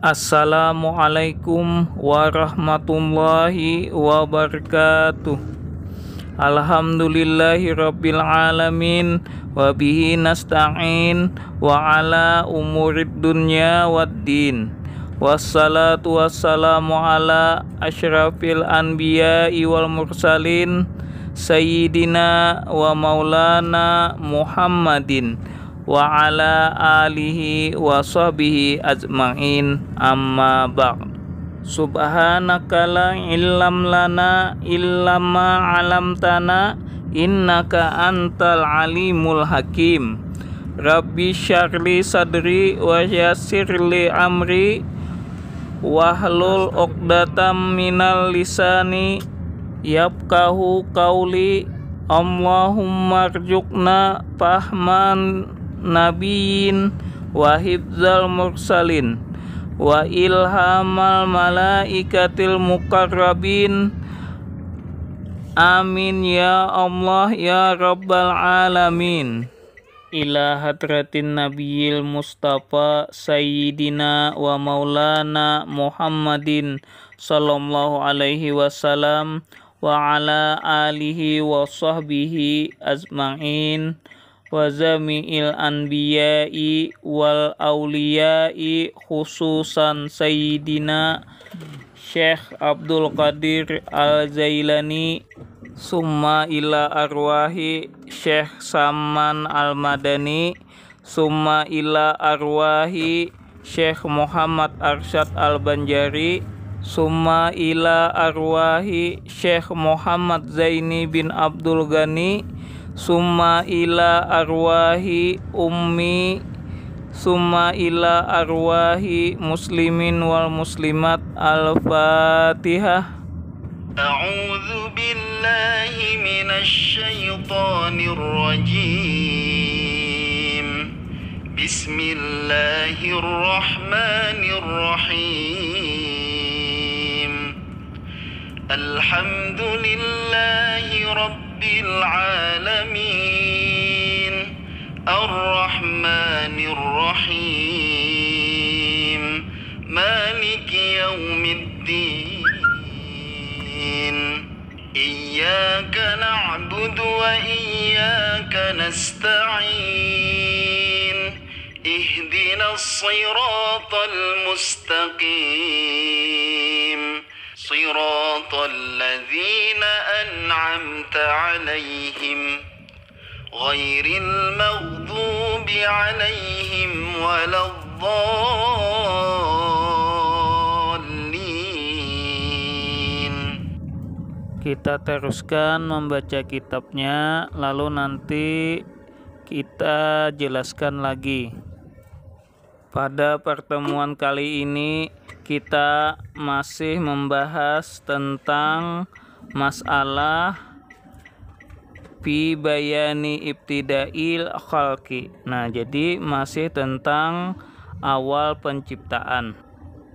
Assalamualaikum warahmatullahi wabarakatuh. Alhamdulillahirabbil alamin wa bihi nasta'in wa ala umurid dunya waddin. Wassalatu wassalamu ala asyrafil anbiya'i wal mursalin sayyidina wa maulana Muhammadin wa ala alihi wa sahbihi ajma'in, amma ba'd. Subhanaka la illam lana illa ma 'allamtana innaka antal alimul hakim. Rabbi syarli sadri wa yassirli amri wahlul 'uqdatam minal lisani yafqahu qawli. Allahumma rzuqna fahman nabiyin wa hifzal mursalin wa ilhamal malaikatil muqarrabin. Amin ya Allah ya rabbal alamin. Ila hadratin nabiyil mustafa sayyidina wa maulana Muhammadin sallallahu alaihi wasallam wa ala alihi wa sahbihi ajma'in wa zami'il anbiya'i wal awliya'i khususan sayyidina Syekh Abdul Qadir Al-Jailani, summa ila arwahi Syekh Saman Al-Madani, summa ila arwahi Syekh Muhammad Arsyad Al-Banjari, summa ila arwahi Syekh Muhammad Zaini bin Abdul Ghani, summa ila arwahi ummi, summa ila arwahi muslimin wal muslimat. Al-Fatihah. A'udzu billahi minasy syaithanir rajim. Bismillahirrahmanirrahim. Alhamdulillahi rabbil alamin. Ar-Rahmanir Rahim. Maliki yaumiddin. Iyyaka na'budu wa iyyaka nasta'in. Ihdinas siratal mustaqim. Siratal ladzina an'amta 'alaihim ghairil maghdubi 'alaihim waladdallin. Kita teruskan membaca kitabnya, lalu nanti kita jelaskan lagi. Pada pertemuan kali ini kita masih membahas tentang masalah fi bayani ibtidail khalqi. Nah, jadi masih tentang awal penciptaan.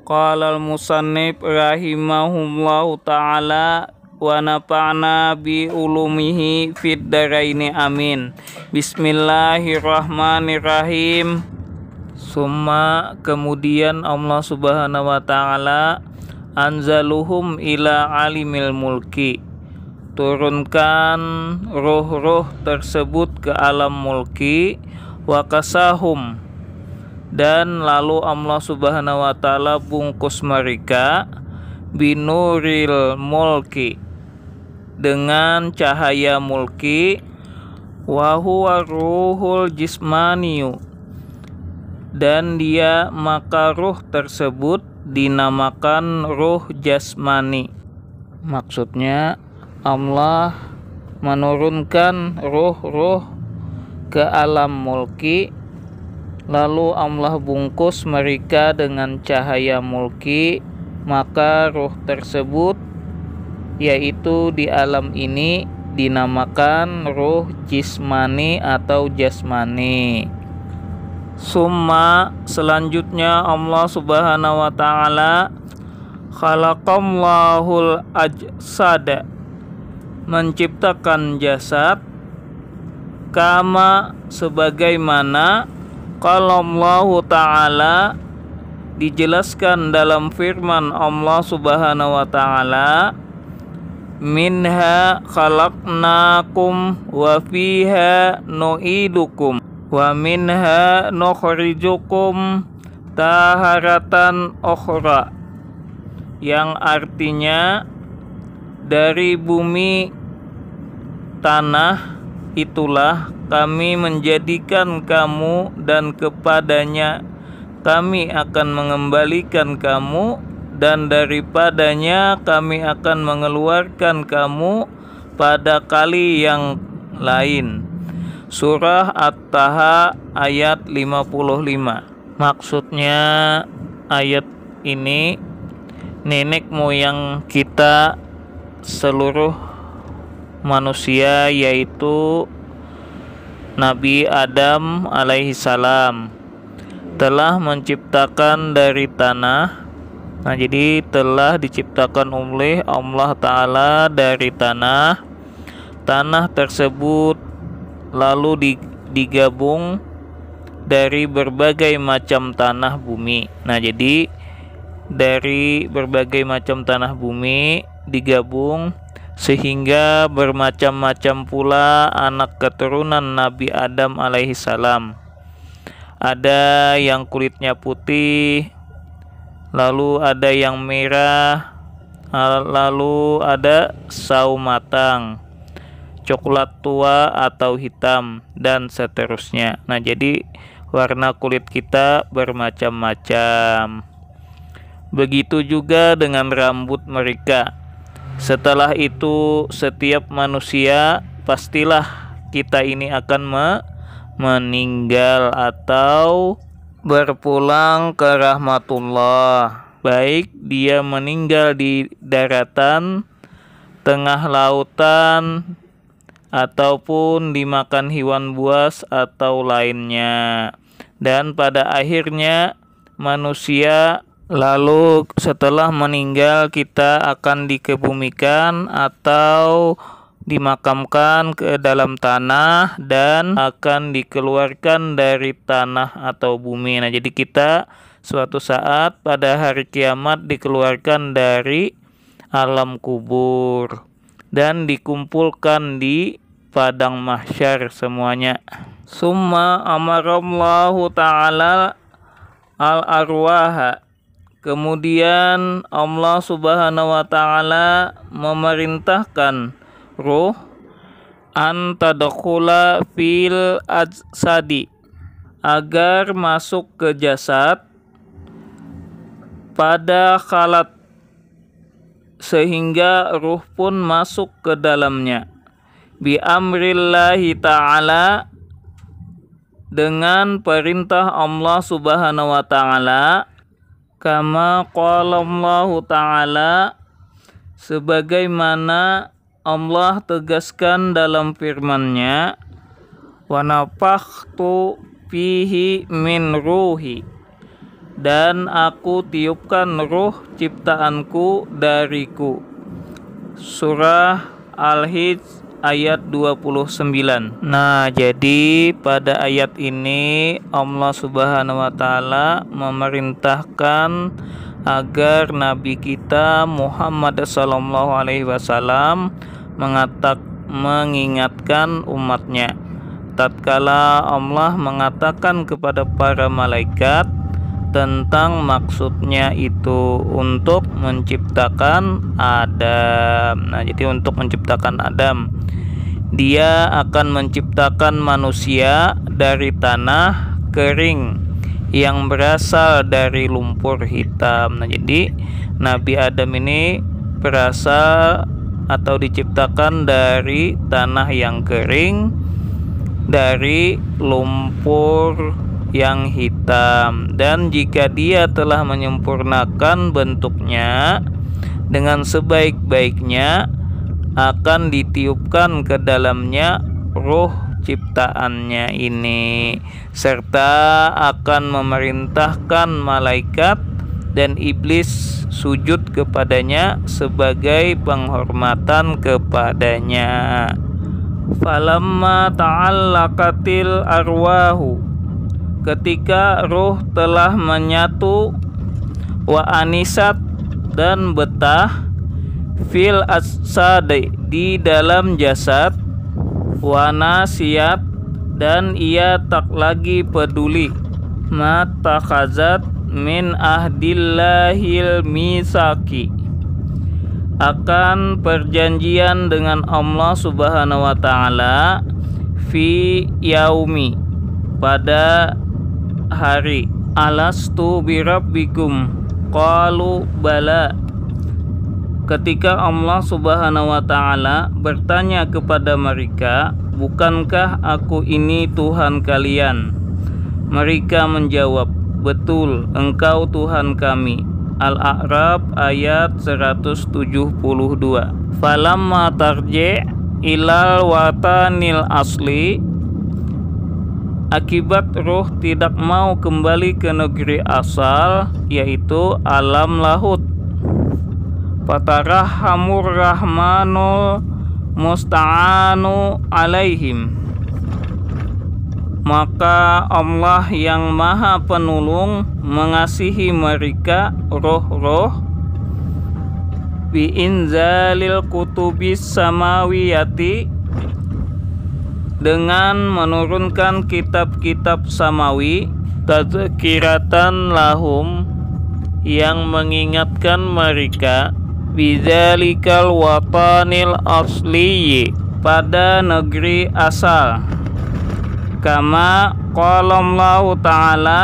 Qala al-musannif rahimahullahu ta'ala wa nafa'na bi ulumihi fid daraini amin. Bismillahirrahmanirrahim. Summa, kemudian Allah Subhanahu wa ta'ala anzaluhum ila alimil mulki, turunkan ruh-ruh tersebut ke alam mulki, wa kasahum, dan lalu Allah Subhanahu wa ta'ala bungkus mereka binuril mulki, dengan cahaya mulki, wa huwa ruhul jismaniyu, dan dia maka ruh tersebut dinamakan ruh jasmani. Maksudnya Allah menurunkan ruh-ruh ke alam mulki, lalu Allah bungkus mereka dengan cahaya mulki, maka ruh tersebut yaitu di alam ini dinamakan ruh jismani atau jasmani. Summa, selanjutnya Allah Subhanahu wa ta'ala khalaqallahul ajsada, menciptakan jasad, kama sebagaimana qala Allah ta'ala dijelaskan dalam firman Allah Subhanahu wa taala, minha khalaqnakum wa fiha nu'idukum wa minha nukhrijukum taharatan ukhra, yang artinya dari bumi tanah itulah kami menjadikan kamu dan kepadanya kami akan mengembalikan kamu, dan daripadanya kami akan mengeluarkan kamu pada kali yang lain. Surah At-Taha ayat 55. Maksudnya ayat ini, nenek moyang kita seluruh manusia yaitu Nabi Adam alaihi salam telah menciptakan dari tanah. Nah, jadi telah diciptakan oleh Allah Ta'ala dari tanah. Tanah tersebut lalu digabung dari berbagai macam tanah bumi. Nah, jadi dari berbagai macam tanah bumi digabung sehingga bermacam-macam pula anak keturunan Nabi Adam alaihi salam. Ada yang kulitnya putih, lalu ada yang merah, lalu ada sawo matang, coklat tua atau hitam, dan seterusnya. Nah, jadi warna kulit kita bermacam-macam. Begitu juga dengan rambut mereka. Setelah itu setiap manusia pastilah kita ini akan meninggal atau berpulang ke rahmatullah. Baik dia meninggal di daratan, tengah lautan, ataupun dimakan hewan buas atau lainnya. Dan pada akhirnya manusia lalu setelah meninggal kita akan dikebumikan atau dimakamkan ke dalam tanah dan akan dikeluarkan dari tanah atau bumi. Nah, jadi kita suatu saat pada hari kiamat dikeluarkan dari alam kubur dan dikumpulkan di padang mahsyar semuanya. Summa amarallahu ta'ala al-arwaha. Kemudian Allah Subhanahu wa taala memerintahkan ruh an tadkhula fil ajsadi, agar masuk ke jasad pada khalat, sehingga ruh pun masuk ke dalamnya. Bi amrillahi ta'ala, dengan perintah Allah Subhanahu wa taala. Kama qala Allah ta'ala, sebagaimana Allah tegaskan dalam firman-Nya, wa nafakhtu fihi min ruhi, dan aku tiupkan ruh ciptaanku dariku. Surah Al-Hijr ayat 29. Nah, jadi pada ayat ini Allah Subhanahu wa taala memerintahkan agar Nabi kita Muhammad sallallahu alaihi wasallam mengingatkan umatnya tatkala Allah mengatakan kepada para malaikat tentang maksudnya itu untuk menciptakan Adam. Nah, jadi untuk menciptakan Adam, Dia akan menciptakan manusia dari tanah kering yang berasal dari lumpur hitam. Nah, jadi Nabi Adam ini berasal atau diciptakan dari tanah yang kering, dari lumpur yang hitam. Dan jika dia telah menyempurnakan bentuknya dengan sebaik-baiknya, akan ditiupkan ke dalamnya ruh ciptaannya ini, serta akan memerintahkan malaikat dan iblis sujud kepadanya sebagai penghormatan kepadanya. Falamma ta'allaqatil arwahu, ketika ruh telah menyatu wa anisat dan betah, fil asadi di dalam jasad, wa nasiyat dan ia tak lagi peduli, matakhazat min ahdillahil misaki akan perjanjian dengan Allah Subhanahu wa taala, fi yaumi pada hari, alastu birabbikum qalu bala, ketika Allah Subhanahu wa taala bertanya kepada mereka, bukankah aku ini Tuhan kalian? Mereka menjawab, betul, engkau Tuhan kami. Al-A'raf ayat 172. Falamma tarji' ilal watanil asli, akibat ruh tidak mau kembali ke negeri asal, yaitu alam lahut. Fatarahamur rahmanul musta'anu alaihim, maka Allah yang maha penolong mengasihi mereka roh-roh, bi inzalil kutubis samawiyati, dengan menurunkan kitab-kitab samawi, tadzkiratan lahum, yang mengingatkan mereka, bidzalikal watanil asliyi, pada negeri asal, kama qala Allah Ta'ala,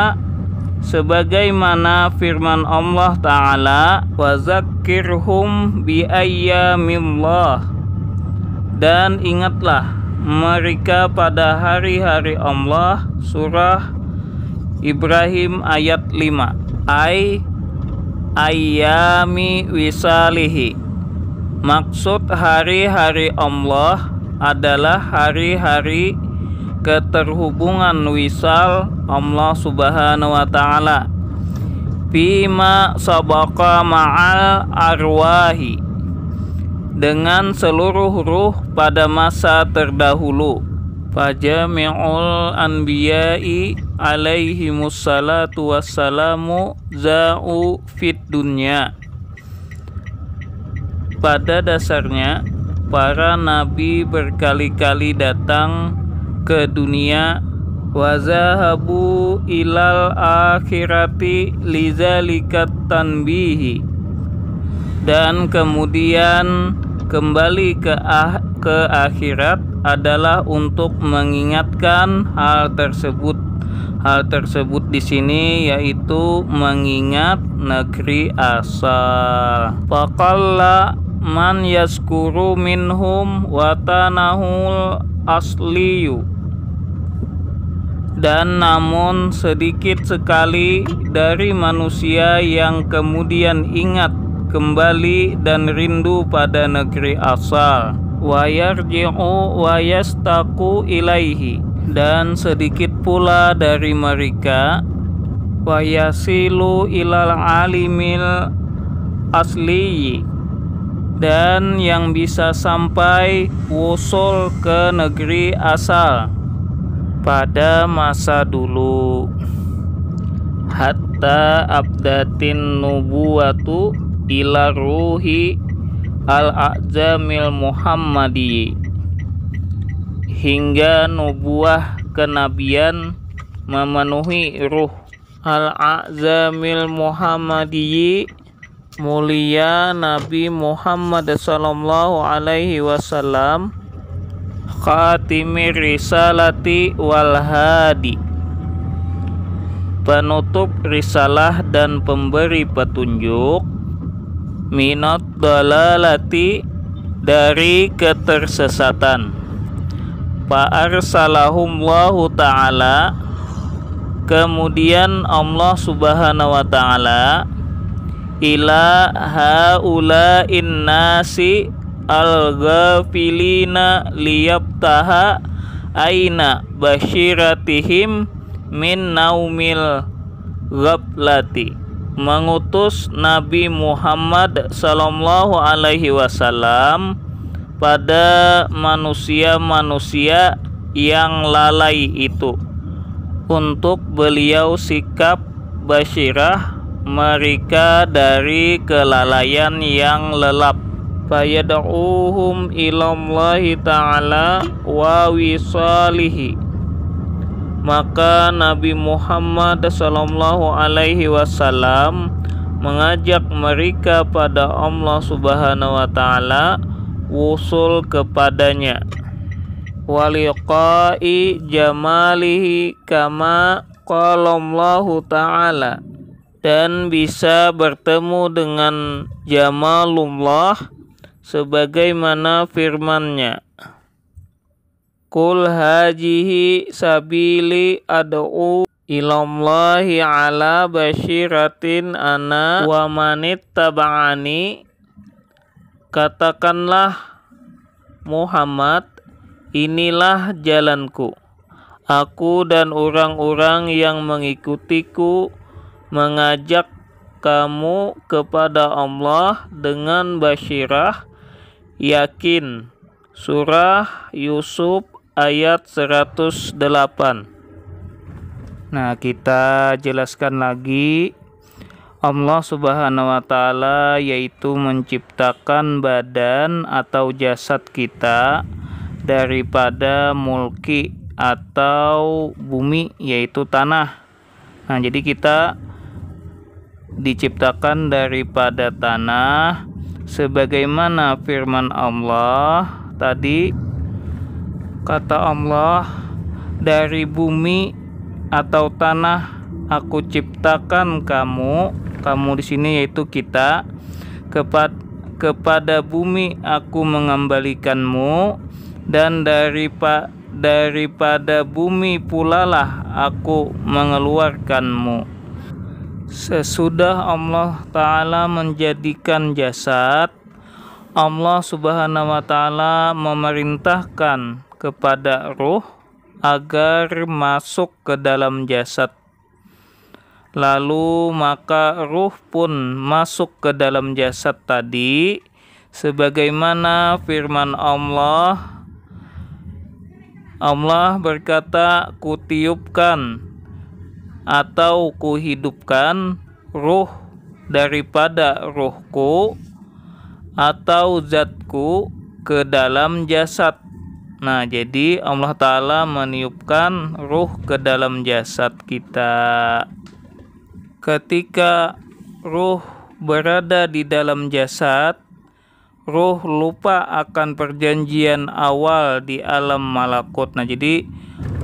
sebagaimana firman Allah Ta'ala, wa zakkirhum bi ayyamillah, dan ingatlah mereka pada hari-hari Allah. Surah Ibrahim ayat 5. Ayyami wisalihi, maksud hari-hari Allah adalah hari-hari keterhubungan wisal Allah Subhanahu wa taala, bima sabaqa ma'al arwahi, dengan seluruh ruh pada masa terdahulu. Fajami'ul anbiya'i alaihimussalatu wassalamu za'u fid dunya, pada dasarnya para nabi berkali-kali datang ke dunia, wa zahabu ilal akhirati lidzalikat tanbihi, dan kemudian kembali ke akhirat adalah untuk mengingatkan hal tersebut. Hal tersebut di sini yaitu mengingat negeri asal. Faqalla man yaskuru minhum watanahul asliyu, dan namun sedikit sekali dari manusia yang kemudian ingat kembali dan rindu pada negeri asal. Wa yarji'u wa yastaqu ilaihi, dan sedikit pula dari mereka wa yasilu ilal alimil asliyi, dan yang bisa sampai wusul ke negeri asal pada masa dulu. Hatta abdatin nubuwatu ila ruhi al-a'zamil muhammadi, hingga nubuah kenabian memenuhi ruh al-a'zamil muhammadi, mulia Nabi Muhammad sallallahu alaihi wasallam, khatimir risalati wal hadi, penutup risalah dan pemberi petunjuk, minat dalalati, dari ketersesatan. Fa'arsalahumullahu ta'ala, kemudian Allah Subhanahu wa ta'ala, ila haula'in nasi al-ghafilina liyabtaha aina basyiratihim min naumil ghaflati, mengutus Nabi Muhammad sallallahu alaihi wasallam pada manusia-manusia yang lalai itu, untuk beliau sikap basyirah, mereka dari kelalaian yang lelap. Fayad'uhum ilallahi ta'ala wa wisalihi. Maka Nabi Muhammad sallallahu alaihi wasallam mengajak mereka pada Allah Subhanahu wa taala, wusul kepadanya, waliqai jamalihi kama qala Allah taala, dan bisa bertemu dengan jamalullah sebagaimana firman-Nya, Qul hajihi sabili ad'u ilallahi ala basyiratin ana wa manittaba'ani. Katakanlah Muhammad, inilah jalanku, aku dan orang-orang yang mengikutiku, mengajak kamu kepada Allah dengan basyirah, yakin. Surah Yusuf ayat 108. Nah, kita jelaskan lagi. Allah Subhanahu wa taala yaitu menciptakan badan atau jasad kita daripada mulki atau bumi, yaitu tanah. Nah, jadi kita diciptakan daripada tanah sebagaimana firman Allah tadi. Kata Allah, dari bumi atau tanah aku ciptakan kamu di sini yaitu kita, kepada bumi aku mengembalikanmu, dan daripada bumi pulalah aku mengeluarkanmu. Sesudah Allah Ta'ala menjadikan jasad, Allah Subhanahu wa Ta'ala memerintahkan kepada ruh agar masuk ke dalam jasad. Lalu maka ruh pun masuk ke dalam jasad tadi, sebagaimana firman Allah. Allah berkata, kutiupkan atau kuhidupkan ruh daripada ruhku atau zatku ke dalam jasad. Nah, jadi Allah Ta'ala meniupkan ruh ke dalam jasad kita. Ketika ruh berada di dalam jasad, ruh lupa akan perjanjian awal di alam malakut. Nah, jadi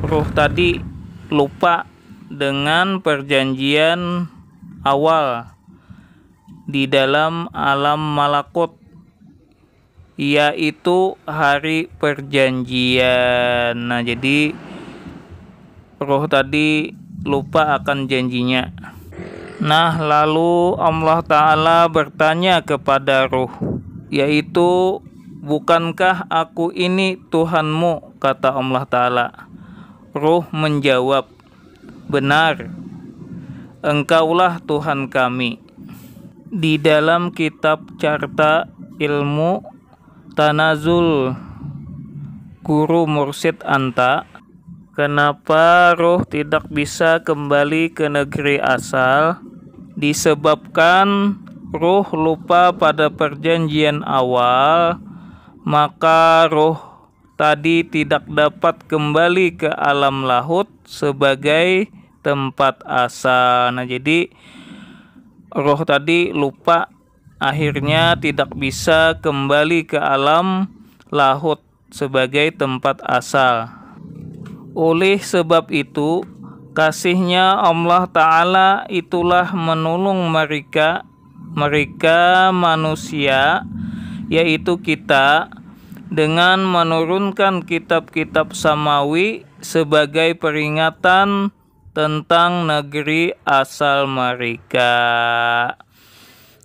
ruh tadi lupa dengan perjanjian awal di dalam alam malakut, yaitu hari perjanjian. Nah, jadi ruh tadi lupa akan janjinya. Nah, lalu Allah Ta'ala bertanya kepada ruh, yaitu, bukankah aku ini Tuhanmu? Kata Allah Ta'ala. Ruh menjawab, benar, engkaulah Tuhan kami. Di dalam kitab Carta Ilmu Tanazul Guru Mursyid Anta, kenapa ruh tidak bisa kembali ke negeri asal? Disebabkan ruh lupa pada perjanjian awal, maka ruh tadi tidak dapat kembali ke alam lahut sebagai tempat asal. Nah, jadi ruh tadi lupa, akhirnya tidak bisa kembali ke alam lahut sebagai tempat asal. Oleh sebab itu, kasih-Nya Allah Ta'ala itulah menolong mereka manusia, yaitu kita, dengan menurunkan kitab-kitab samawi sebagai peringatan tentang negeri asal mereka.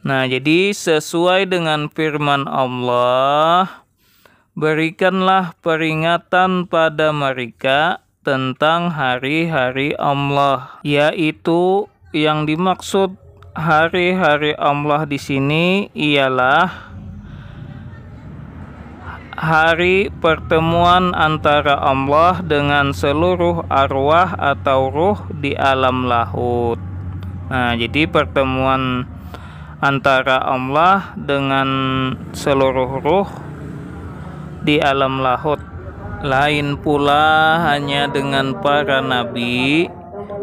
Nah, jadi sesuai dengan firman Allah, berikanlah peringatan pada mereka tentang hari-hari Allah, yaitu yang dimaksud hari-hari Allah di sini ialah hari pertemuan antara Allah dengan seluruh arwah atau ruh di alam lahut. Nah, jadi pertemuan antara Allah dengan seluruh ruh di alam lahut. Lain pula hanya dengan para nabi,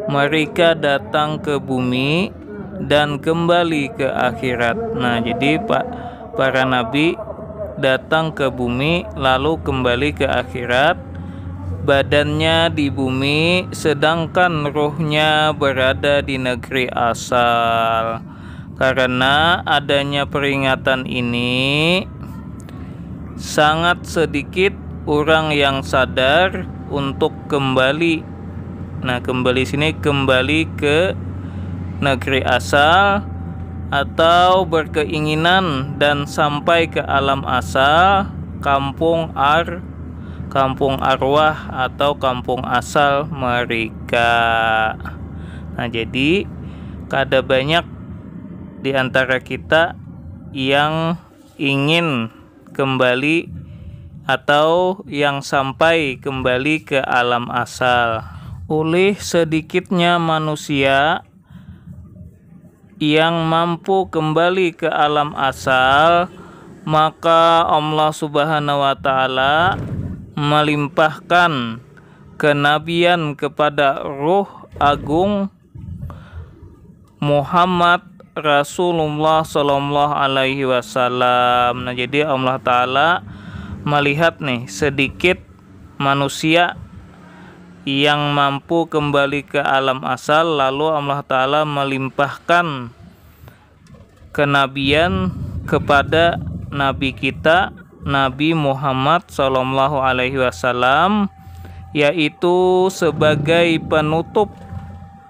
mereka datang ke bumi dan kembali ke akhirat. Nah, jadi para nabi datang ke bumi lalu kembali ke akhirat, badannya di bumi sedangkan ruhnya berada di negeri asal. Karena adanya peringatan ini, sangat sedikit orang yang sadar untuk kembali. Nah, kembali sini kembali ke negeri asal atau berkeinginan dan sampai ke alam asal, kampung arwah atau kampung asal mereka. Nah, jadi kada banyak di antara kita yang ingin kembali atau yang sampai kembali ke alam asal. Oleh sedikitnya manusia yang mampu kembali ke alam asal, maka Allah Subhanahu wa Ta'ala melimpahkan kenabian kepada Ruh Agung Muhammad Rasulullah Sallallahu Alaihi Wasallam. Nah, jadi Allah Ta'ala melihat nih sedikit manusia yang mampu kembali ke alam asal, lalu Allah Ta'ala melimpahkan kenabian kepada Nabi kita, Nabi Muhammad Sallallahu Alaihi Wasallam, yaitu sebagai penutup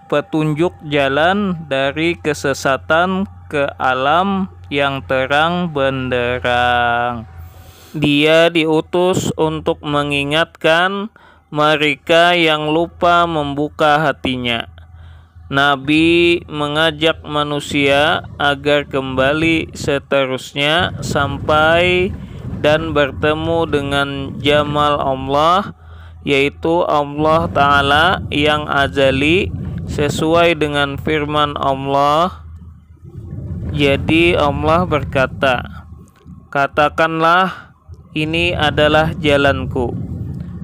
petunjuk jalan dari kesesatan ke alam yang terang benderang. Dia diutus untuk mengingatkan mereka yang lupa membuka hatinya. Nabi mengajak manusia agar kembali seterusnya sampai dan bertemu dengan Jamal Allah, yaitu Allah Ta'ala yang azali, sesuai dengan firman Allah. Jadi Allah berkata, "Katakanlah, ini adalah jalanku.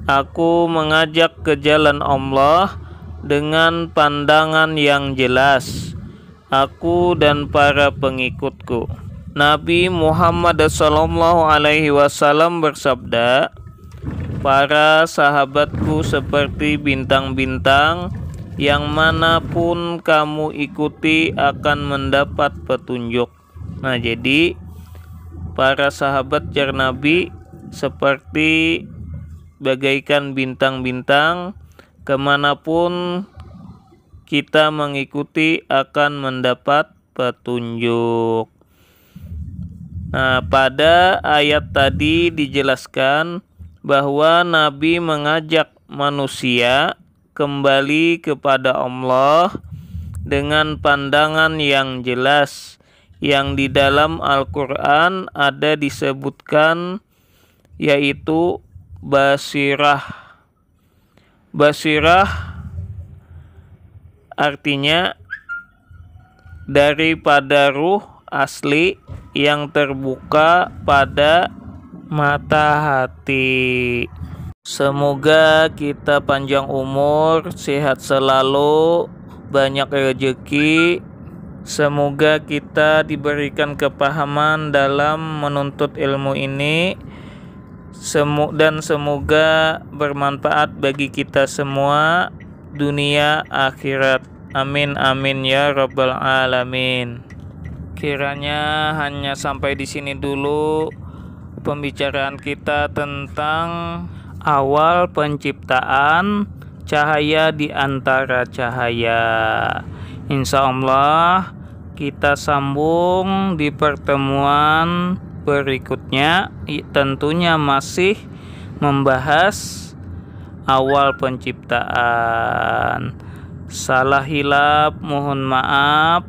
Aku mengajak ke jalan Allah dengan pandangan yang jelas, aku dan para pengikutku." Nabi Muhammad sallallahu alaihi wasallam bersabda, "Para sahabatku seperti bintang-bintang, yang manapun kamu ikuti akan mendapat petunjuk." Nah, jadi para sahabat jar Nabi seperti bagaikan bintang-bintang, kemanapun kita mengikuti akan mendapat petunjuk. Nah, pada ayat tadi dijelaskan bahwa Nabi mengajak manusia kembali kepada Allah dengan pandangan yang jelas, yang di dalam Al-Quran ada disebutkan, yaitu basirah. Basirah artinya daripada ruh asli yang terbuka pada mata hati. Semoga kita panjang umur, sehat selalu, banyak rezeki. Semoga kita diberikan kepahaman dalam menuntut ilmu ini, dan semoga bermanfaat bagi kita semua dunia akhirat. Amin amin ya rabbal alamin. Kiranya hanya sampai di sini dulu pembicaraan kita tentang awal penciptaan cahaya di antara cahaya. Insya Allah kita sambung di pertemuan berikutnya, tentunya masih membahas awal penciptaan. Salah hilap mohon maaf.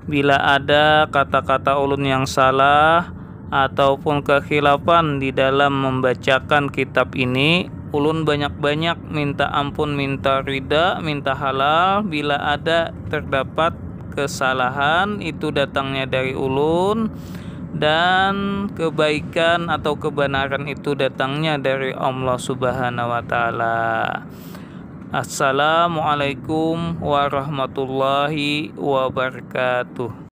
Bila ada kata-kata ulun yang salah ataupun kekhilafan di dalam membacakan kitab ini, ulun banyak-banyak minta ampun, minta ridha, minta halal bila ada terdapat kesalahan itu datangnya dari ulun, dan kebaikan atau kebenaran itu datangnya dari Allah Subhanahu wa taala. Assalamualaikum warahmatullahi wabarakatuh.